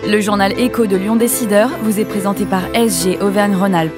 Le journal Écho de Lyon Décideur vous est présenté par SG Auvergne-Rhône-Alpes.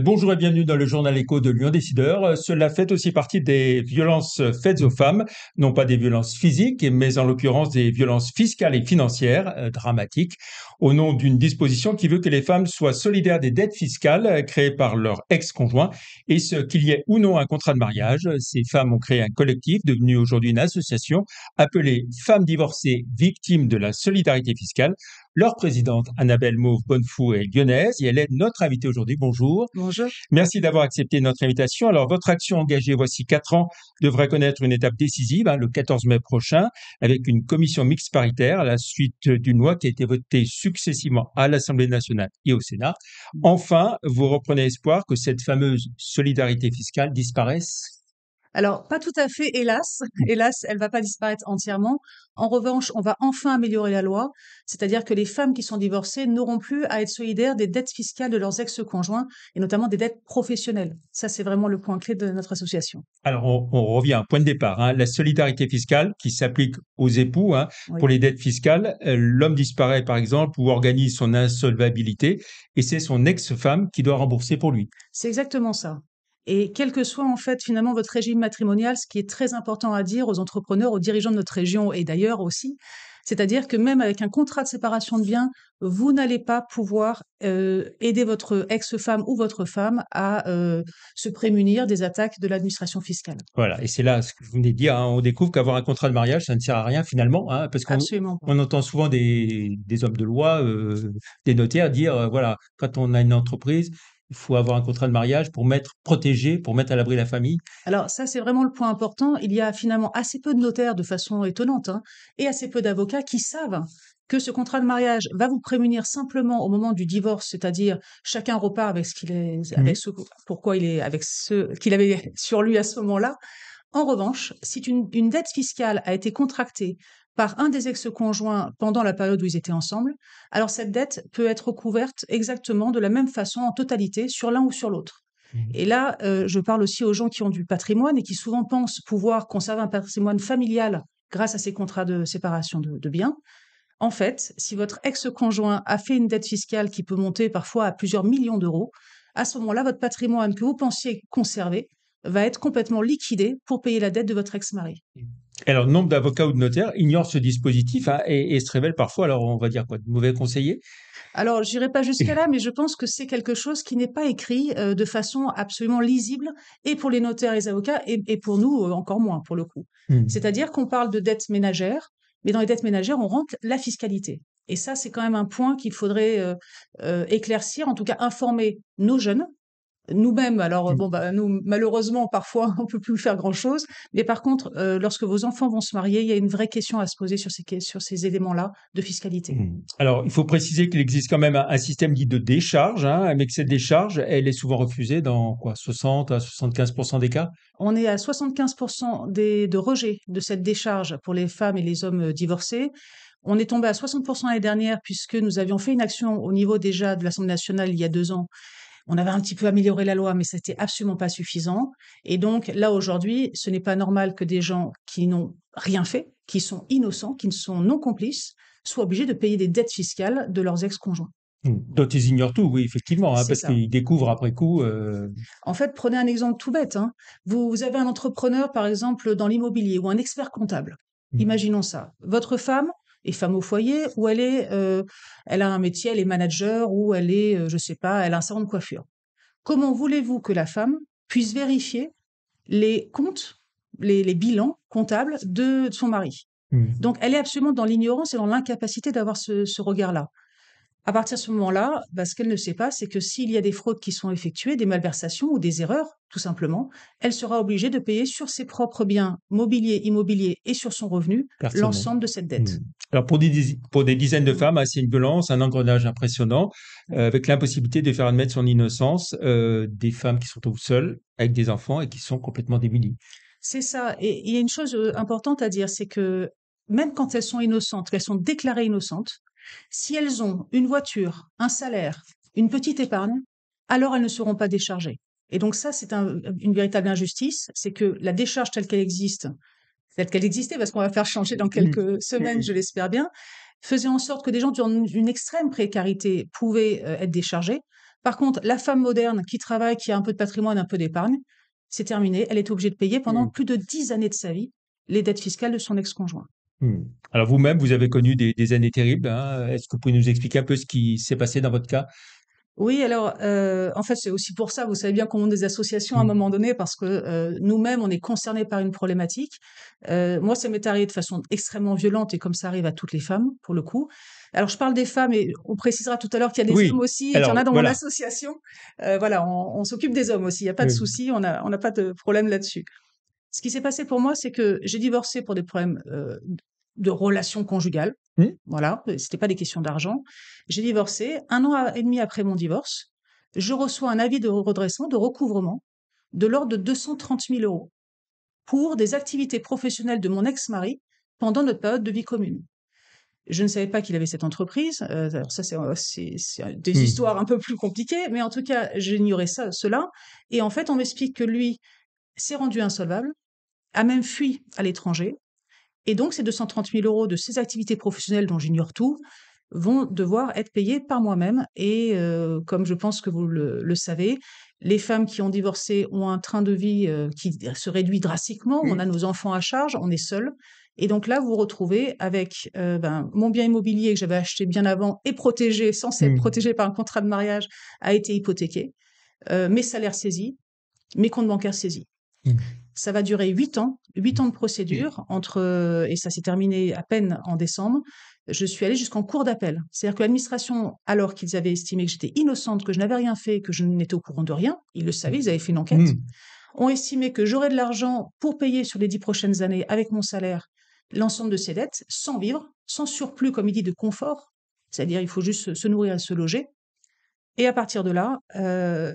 Bonjour et bienvenue dans le journal Écho de Lyon Décideur. Cela fait aussi partie des violences faites aux femmes, non pas des violences physiques, mais en l'occurrence des violences fiscales et financières dramatiques, au nom d'une disposition qui veut que les femmes soient solidaires des dettes fiscales créées par leur ex-conjoint et ce qu'il y ait ou non un contrat de mariage. Ces femmes ont créé un collectif devenu aujourd'hui une association appelée Femmes divorcées victimes de la solidarité fiscale. Leur présidente, Annabelle Mauve-Bonnefou, est lyonnaise et elle est notre invitée aujourd'hui. Bonjour. Bonjour. Merci d'avoir accepté notre invitation. Alors, votre action engagée voici 4 ans devrait connaître une étape décisive, le 14 mai prochain, avec une commission mixte paritaire à la suite d'une loi qui a été votée successivement à l'Assemblée nationale et au Sénat. Enfin, vous reprenez espoir que cette fameuse solidarité fiscale disparaisse? Alors, pas tout à fait, hélas. Hélas, elle va pas disparaître entièrement. En revanche, on va enfin améliorer la loi, c'est-à-dire que les femmes qui sont divorcées n'auront plus à être solidaires des dettes fiscales de leurs ex-conjoints, et notamment des dettes professionnelles. Ça, c'est vraiment le point clé de notre association. Alors, on revient à un point de départ, la solidarité fiscale qui s'applique aux époux, Oui. pour les dettes fiscales. L'homme disparaît, par exemple, ou organise son insolvabilité, et c'est son ex-femme qui doit rembourser pour lui. C'est exactement ça. Et quel que soit en fait finalement votre régime matrimonial, ce qui est très important à dire aux entrepreneurs, aux dirigeants de notre région et d'ailleurs aussi, c'est-à-dire que même avec un contrat de séparation de biens, vous n'allez pas pouvoir aider votre ex-femme ou votre femme à se prémunir des attaques de l'administration fiscale. Voilà, et c'est là ce que je venais de dire, on découvre qu'avoir un contrat de mariage, ça ne sert à rien finalement, parce qu'on Absolument pas. on entend souvent des hommes de loi, des notaires dire, voilà, quand on a une entreprise, il faut avoir un contrat de mariage pour protéger, pour mettre à l'abri la famille. Alors ça, c'est vraiment le point important. Il y a finalement assez peu de notaires de façon étonnante, et assez peu d'avocats qui savent que ce contrat de mariage va vous prémunir simplement au moment du divorce, c'est-à-dire chacun repart avec ce qu'il est, avec ce pourquoi il est, avec ce qu'il avait sur lui à ce moment-là. En revanche, si une dette fiscale a été contractée par un des ex-conjoints pendant la période où ils étaient ensemble, alors cette dette peut être couverte exactement de la même façon en totalité sur l'un ou sur l'autre. Et là, je parle aussi aux gens qui ont du patrimoine et qui souvent pensent pouvoir conserver un patrimoine familial grâce à ces contrats de séparation de biens. En fait, si votre ex-conjoint a fait une dette fiscale qui peut monter parfois à plusieurs millions d'euros, à ce moment-là, votre patrimoine que vous pensiez conserver va être complètement liquidé pour payer la dette de votre ex-mari. Alors, nombre d'avocats ou de notaires ignorent ce dispositif, et se révèlent parfois, alors on va dire quoi, de mauvais conseillers? Alors, j'irai pas jusqu'à là, mais je pense que c'est quelque chose qui n'est pas écrit de façon absolument lisible, et pour les notaires et les avocats, et pour nous encore moins, pour le coup. C'est-à-dire qu'on parle de dettes ménagères, mais dans les dettes ménagères, on rentre la fiscalité. Et ça, c'est quand même un point qu'il faudrait éclaircir, en tout cas informer nos jeunes, nous-mêmes. Alors, nous, malheureusement, parfois, on peut plus faire grand-chose. Mais par contre, lorsque vos enfants vont se marier, il y a une vraie question à se poser sur ces éléments-là de fiscalité. Alors, il faut préciser qu'il existe quand même un système dit de décharge, mais que cette décharge, elle est souvent refusée dans 60 à 75% des cas. On est à 75% de rejet de cette décharge pour les femmes et les hommes divorcés. On est tombé à 60% l'année dernière puisque nous avions fait une action au niveau déjà de l'Assemblée nationale il y a 2 ans. On avait un petit peu amélioré la loi, mais c'était absolument pas suffisant. Et donc là, aujourd'hui, ce n'est pas normal que des gens qui n'ont rien fait, qui sont innocents, qui ne sont non complices, soient obligés de payer des dettes fiscales de leurs ex-conjoints. Dont ils ignorent tout, oui, effectivement, C'est parce ça. qu'ils découvrent après coup. En fait, prenez un exemple tout bête. Vous avez un entrepreneur, par exemple, dans l'immobilier ou un expert comptable. Imaginons ça. Votre femme est femme au foyer ou elle a un métier, elle est manager ou elle est, je sais pas, elle a un salon de coiffure. Comment voulez-vous que la femme puisse vérifier les comptes, les bilans comptables de son mari? Donc, elle est absolument dans l'ignorance et dans l'incapacité d'avoir ce regard-là. À partir de ce moment-là, ce qu'elle ne sait pas, c'est que s'il y a des fraudes qui sont effectuées, des malversations ou des erreurs, tout simplement, elle sera obligée de payer sur ses propres biens mobiliers, immobiliers et sur son revenu Personnel. l'ensemble de cette dette. Alors, pour des dizaines de femmes, c'est une violence, un engrenage impressionnant, avec l'impossibilité de faire admettre son innocence, des femmes qui se retrouvent seules, avec des enfants et qui sont complètement démunies. C'est ça. Et il y a une chose importante à dire, c'est que même quand elles sont innocentes, qu'elles sont déclarées innocentes, si elles ont une voiture, un salaire, une petite épargne, alors elles ne seront pas déchargées. Et donc ça, c'est une véritable injustice, c'est que la décharge telle qu'elle existait, parce qu'on va faire changer dans Mmh. quelques semaines, Mmh. je l'espère bien, faisait en sorte que des gens dans une extrême précarité pouvaient être déchargés. Par contre, la femme moderne qui travaille, qui a un peu de patrimoine, un peu d'épargne, c'est terminé. Elle est obligée de payer pendant Mmh. plus de 10 années de sa vie les dettes fiscales de son ex-conjoint. Mmh. Alors vous-même, vous avez connu des années terribles, hein. Est-ce que vous pouvez nous expliquer un peu ce qui s'est passé dans votre cas? Oui, alors, en fait, c'est aussi pour ça, vous savez bien qu'on monte des associations à un Mmh. moment donné parce que, nous-mêmes, on est concernés par une problématique. Moi, ça m'est arrivé de façon extrêmement violente et comme ça arrive à toutes les femmes, pour le coup. Alors je parle des femmes et on précisera tout à l'heure qu'il y a des hommes Oui, aussi et qu'il y en alors a dans mon voilà. association. Voilà, on s'occupe des hommes aussi, il y a pas de Oui. souci, on n'a pas de problème là-dessus. Ce qui s'est passé pour moi, c'est que j'ai divorcé pour des problèmes, de relations conjugales. Mmh. Voilà, c'était pas des questions d'argent. J'ai divorcé. 1 an et demi après mon divorce, je reçois un avis de redressement, de recouvrement, de l'ordre de 230 000 € pour des activités professionnelles de mon ex-mari pendant notre période de vie commune. Je ne savais pas qu'il avait cette entreprise. Alors ça, c'est des Mmh. histoires un peu plus compliquées, mais en tout cas, j'ignorais cela. Et en fait, on m'explique que lui s'est rendu insolvable, a même fui à l'étranger. Et donc, ces 230 000 € de ses activités professionnelles, dont j'ignore tout, vont devoir être payés par moi-même. Et comme je pense que vous le savez, les femmes qui ont divorcé ont un train de vie qui se réduit drastiquement. On Mmh. a nos enfants à charge, on est seul. Et donc là, vous vous retrouvez avec mon bien immobilier que j'avais acheté bien avant et protégé, censé être Mmh. protégé par un contrat de mariage, a été hypothéqué. Mes salaires saisis, mes comptes bancaires saisis. Mmh. Ça va durer 8 ans de procédure et ça s'est terminé à peine en décembre. Je suis allée jusqu'en cour d'appel. C'est-à-dire que l'administration, alors qu'ils avaient estimé que j'étais innocente, que je n'avais rien fait, que je n'étais au courant de rien, ils le savaient, ils avaient fait une enquête, Mmh. ont estimé que j'aurais de l'argent pour payer sur les 10 prochaines années avec mon salaire l'ensemble de ces dettes, sans vivre, sans surplus, comme il dit, de confort. C'est-à-dire, il faut juste se nourrir et se loger. Et à partir de là,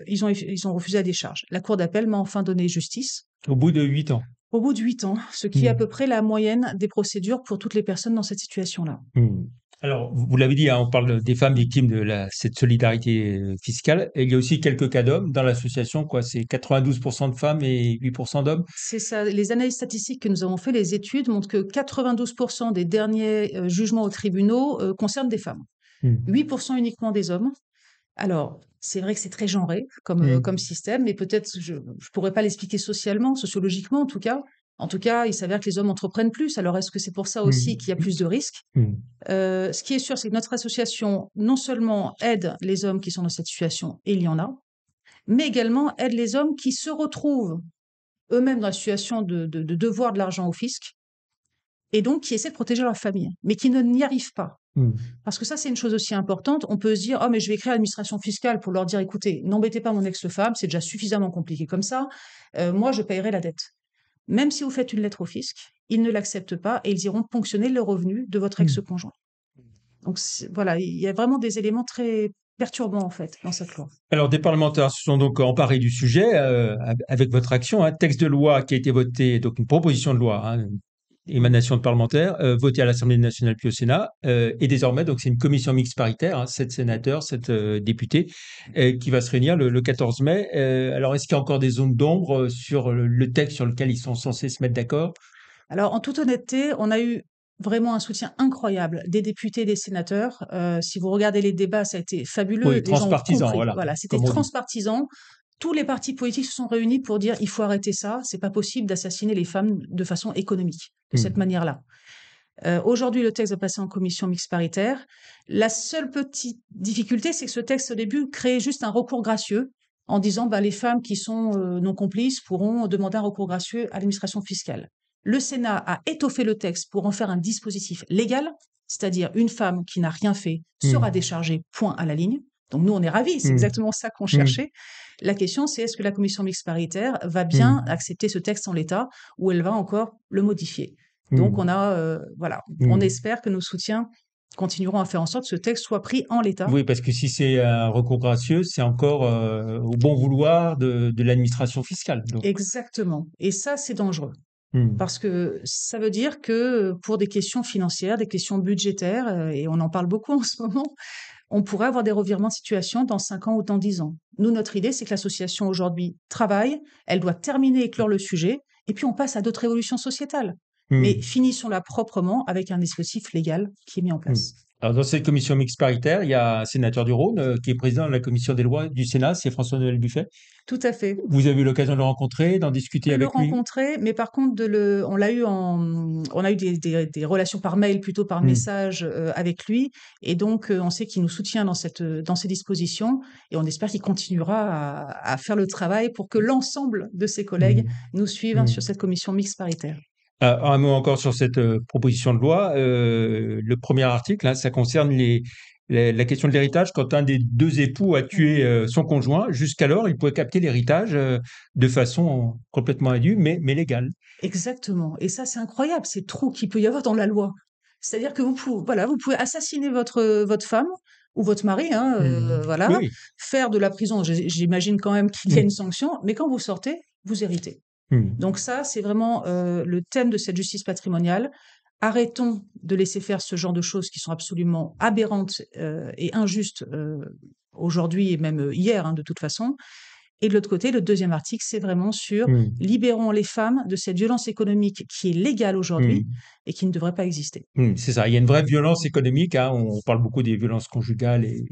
ils ont refusé la décharge. La cour d'appel m'a enfin donné justice Au bout de 8 ans. au bout de 8 ans, ce qui est à Mmh. peu près la moyenne des procédures pour toutes les personnes dans cette situation-là. Mmh. Alors, vous l'avez dit, hein, on parle des femmes victimes de cette solidarité fiscale. Et il y a aussi quelques cas d'hommes dans l'association, quoi. C'est 92% de femmes et 8% d'hommes. C'est ça, les analyses statistiques que nous avons fait, les études montrent que 92 des derniers jugements aux tribunaux concernent des femmes. Mmh. 8 uniquement des hommes. Alors, c'est vrai que c'est très genré Mmh. comme système, mais peut-être je pourrais pas l'expliquer socialement, sociologiquement en tout cas. En tout cas, il s'avère que les hommes entreprennent plus. Alors, est-ce que c'est pour ça aussi qu'il y a Mmh. plus de risques? Mmh. Ce qui est sûr, c'est que notre association, non seulement aide les hommes qui sont dans cette situation, et il y en a, mais également aide les hommes qui se retrouvent eux-mêmes dans la situation de devoir de l'argent au fisc et donc qui essaient de protéger leur famille, mais qui ne n'y arrivent pas. Mmh. Parce que ça, c'est une chose aussi importante. On peut se dire, oh, mais je vais écrire à l'administration fiscale pour leur dire, écoutez, n'embêtez pas mon ex-femme, c'est déjà suffisamment compliqué comme ça. Moi, je paierai la dette. Même si vous faites une lettre au fisc, ils ne l'acceptent pas et ils iront ponctionner le revenu de votre Mmh. ex-conjoint. Donc voilà, il y a vraiment des éléments très perturbants en fait dans cette loi. Alors, des parlementaires se sont donc emparés du sujet avec votre action. Un texte de loi qui a été voté, donc une proposition de loi, hein, une émanation de parlementaires, votée à l'Assemblée nationale puis au Sénat. Et désormais, donc c'est une commission mixte paritaire, hein, 7 sénateurs, 7 députés, qui va se réunir le 14 mai. Alors, est-ce qu'il y a encore des zones d'ombre sur le texte sur lequel ils sont censés se mettre d'accord? Alors en toute honnêteté, on a eu vraiment un soutien incroyable des députés et des sénateurs. Si vous regardez les débats, ça a été fabuleux. Oui, Les gens ont transpartisan, compris. voilà, Voilà, c'était comme on dit. transpartisan. Tous les partis politiques se sont réunis pour dire il faut arrêter ça. C'est pas possible d'assassiner les femmes de façon économique de cette Mmh. manière-là. Aujourd'hui, le texte va passer en commission mixte paritaire. La seule petite difficulté, c'est que ce texte, au début, créait juste un recours gracieux en disant bah, les femmes qui sont non complices pourront demander un recours gracieux à l'administration fiscale. Le Sénat a étoffé le texte pour en faire un dispositif légal, c'est-à-dire une femme qui n'a rien fait sera Mmh. déchargée, point à la ligne. Donc nous, on est ravis, c'est Mmh. exactement ça qu'on Mmh. cherchait. La question, c'est est-ce que la commission mixte paritaire va bien Mmh. accepter ce texte en l'état ou elle va encore le modifier? Donc Mmh. on a, voilà, on Mmh. espère que nos soutiens continueront à faire en sorte que ce texte soit pris en l'état. Oui, parce que si c'est un recours gracieux, c'est encore au bon vouloir de l'administration fiscale. Donc, Exactement. Et ça, c'est dangereux. mmh. Parce que ça veut dire que pour des questions financières, des questions budgétaires, et on en parle beaucoup en ce moment, on pourrait avoir des revirements de situation dans 5 ans ou dans 10 ans. Nous, notre idée, c'est que l'association aujourd'hui travaille, elle doit terminer et clore le sujet, et puis on passe à d'autres évolutions sociétales. Mais finissons-la proprement avec un dispositif légal qui est mis en place. Alors, dans cette commission mixte paritaire, il y a un sénateur du Rhône qui est président de la commission des lois du Sénat, c'est François-Noël Buffet. Tout à fait. Vous avez eu l'occasion de le rencontrer, d'en discuter avec lui? Le rencontrer, mais par contre, on a eu des relations par mail, plutôt par message, avec lui. Et donc, on sait qu'il nous soutient dans ces dispositions. Et on espère qu'il continuera à faire le travail pour que l'ensemble de ses collègues nous suivent sur cette commission mixte paritaire. Un mot encore sur cette proposition de loi. Le premier article, hein, ça concerne la question de l'héritage. Quand un des deux époux a tué son conjoint, jusqu'alors, il pouvait capter l'héritage de façon complètement indue, mais légale. Exactement. Et ça, c'est incroyable, ces trous qu'il peut y avoir dans la loi. C'est-à-dire que vous pouvez assassiner votre femme ou votre mari, Oui. faire de la prison. J'imagine quand même qu'il y a une sanction, mais quand vous sortez, vous héritez. Donc ça, c'est vraiment le thème de cette justice patrimoniale. Arrêtons de laisser faire ce genre de choses qui sont absolument aberrantes et injustes aujourd'hui et même hier, de toute façon. Et de l'autre côté, le deuxième article, c'est vraiment sur libérons les femmes de cette violence économique qui est légale aujourd'hui et qui ne devrait pas exister. C'est ça, il y a une vraie violence économique. Hein. On parle beaucoup des violences conjugales et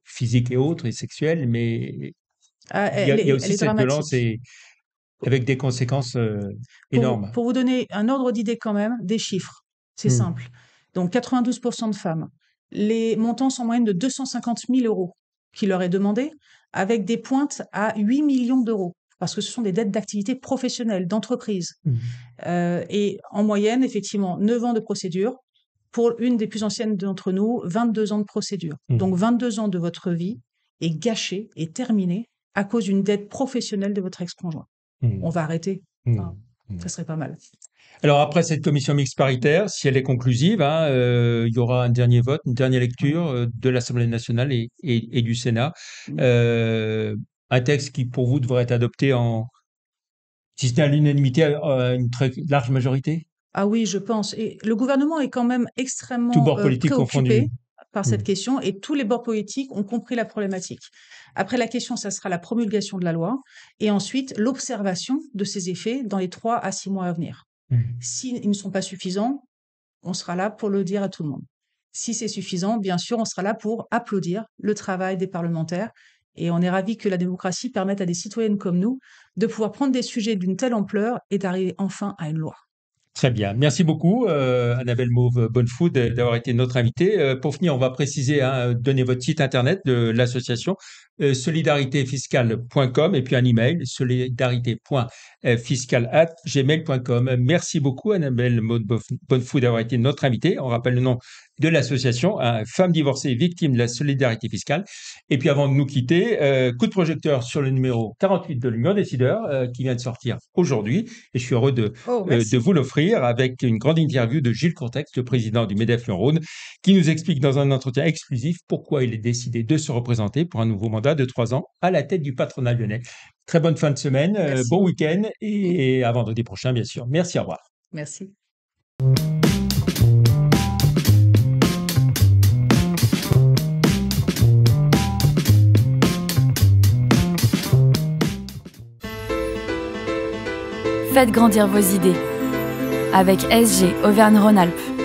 physiques et autres et sexuelles, mais il y a aussi cette violence avec des conséquences énormes. Pour vous donner un ordre d'idée quand même, des chiffres, c'est simple. Donc 92% de femmes. Les montants sont en moyenne de 250 000 € qui leur est demandé, avec des pointes à 8 millions d'euros, parce que ce sont des dettes d'activité professionnelle, d'entreprise. Et en moyenne, effectivement, 9 ans de procédure. Pour une des plus anciennes d'entre nous, 22 ans de procédure. Donc 22 ans de votre vie est gâchée, est terminée à cause d'une dette professionnelle de votre ex-conjoint. On va arrêter. Ça serait pas mal. Alors après cette commission mixte paritaire, si elle est conclusive, il y aura un dernier vote, une dernière lecture de l'Assemblée nationale et du Sénat. Un texte qui, pour vous, devrait être adopté si ce n'est à l'unanimité, à une très large majorité? Ah oui, je pense. Et le gouvernement est quand même extrêmement Tout bord politique préoccupé confondu. par cette question, et tous les bords politiques ont compris la problématique. Après, la question, ça sera la promulgation de la loi et ensuite l'observation de ses effets dans les 3 à 6 mois à venir. S'ils ne sont pas suffisants, on sera là pour le dire à tout le monde. Si c'est suffisant, bien sûr, on sera là pour applaudir le travail des parlementaires. Et on est ravis que la démocratie permette à des citoyennes comme nous de pouvoir prendre des sujets d'une telle ampleur et d'arriver enfin à une loi. Très bien. Merci beaucoup, Annabelle Mauve-Bonnefood, d'avoir été notre invitée. Pour finir, on va préciser, donner votre site internet de l'association, solidaritéfiscale.com, et puis un email, solidarité.fiscale@gmail.com. Merci beaucoup, Annabelle Mauve-Bonnefood, d'avoir été notre invitée. On rappelle le nom de l'association, Femmes divorcées victimes de la solidarité fiscale. Et puis avant de nous quitter, coup de projecteur sur le numéro 48 de l'Union Décideurs, qui vient de sortir aujourd'hui. Et je suis heureux de vous l'offrir avec une grande interview de Gilles Courtex, le président du MEDEF Lyon-Rhône, qui nous explique dans un entretien exclusif pourquoi il est décidé de se représenter pour un nouveau mandat de 3 ans à la tête du patronat lyonnais. Très bonne fin de semaine, bon week-end et à vendredi prochain, bien sûr. Merci, au revoir. Merci. Faites grandir vos idées avec SG Auvergne-Rhône-Alpes.